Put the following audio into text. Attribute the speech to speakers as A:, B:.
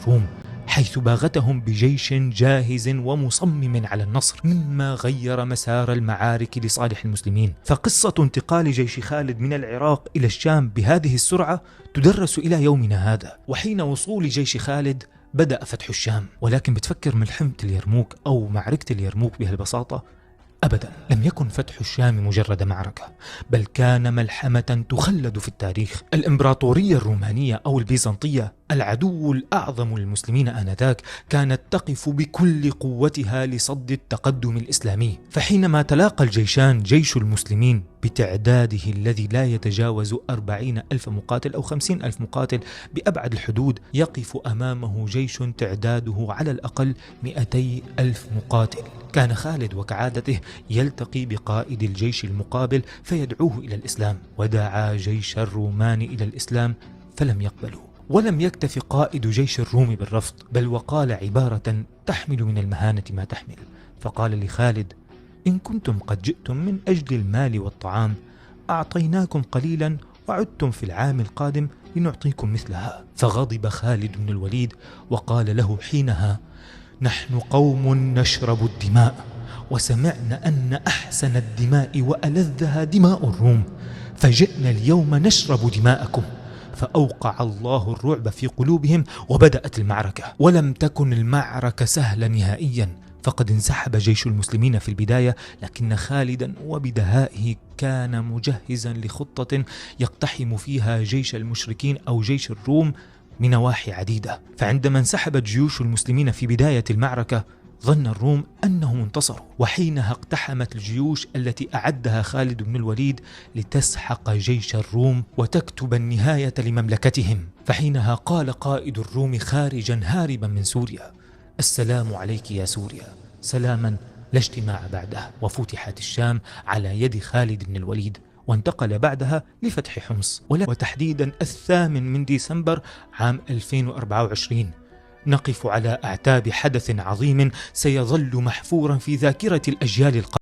A: الروم، حيث باغتهم بجيش جاهز ومصمم على النصر، مما غير مسار المعارك لصالح المسلمين. فقصة انتقال جيش خالد من العراق إلى الشام بهذه السرعة تدرس إلى يومنا هذا. وحين وصول جيش خالد بدأ فتح الشام. ولكن بتفكر ملحمة اليرموك أو معركة اليرموك بهالبساطة؟ أبدا، لم يكن فتح الشام مجرد معركة، بل كان ملحمة تخلد في التاريخ. الإمبراطورية الرومانية أو البيزنطية، العدو الأعظم للمسلمين آنذاك، كانت تقف بكل قوتها لصد التقدم الإسلامي. فحينما تلاقى الجيشان، جيش المسلمين بتعداده الذي لا يتجاوز 40,000 مقاتل أو 50,000 مقاتل بأبعد الحدود، يقف أمامه جيش تعداده على الأقل 200,000 مقاتل. كان خالد وكعادته يلتقي بقائد الجيش المقابل فيدعوه إلى الإسلام، ودعا جيش الرومان إلى الإسلام فلم يقبلوا. ولم يكتف قائد جيش الروم بالرفض، بل وقال عبارة تحمل من المهانة ما تحمل، فقال لخالد: إن كنتم قد جئتم من أجل المال والطعام أعطيناكم قليلا وعدتم في العام القادم لنعطيكم مثلها. فغضب خالد بن الوليد وقال له حينها: نحن قوم نشرب الدماء، وسمعنا أن أحسن الدماء وألذها دماء الروم، فجئنا اليوم نشرب دماءكم. فأوقع الله الرعب في قلوبهم وبدأت المعركة. ولم تكن المعركة سهلة نهائيا، فقد انسحب جيش المسلمين في البداية، لكن خالدا وبدهائه كان مجهزا لخطة يقتحم فيها جيش المشركين أو جيش الروم من نواحي عديدة. فعندما انسحبت جيوش المسلمين في بداية المعركة ظن الروم أنهم انتصروا، وحينها اقتحمت الجيوش التي أعدها خالد بن الوليد لتسحق جيش الروم وتكتب النهاية لمملكتهم. فحينها قال قائد الروم خارجا هاربا من سوريا: السلام عليك يا سوريا، سلاما لا اجتماع بعده. وفتحت الشام على يد خالد بن الوليد، وانتقل بعدها لفتح حمص، وتحديدا 8 ديسمبر عام 2024 نقف على أعتاب حدث عظيم سيظل محفورا في ذاكرة الأجيال القادمة.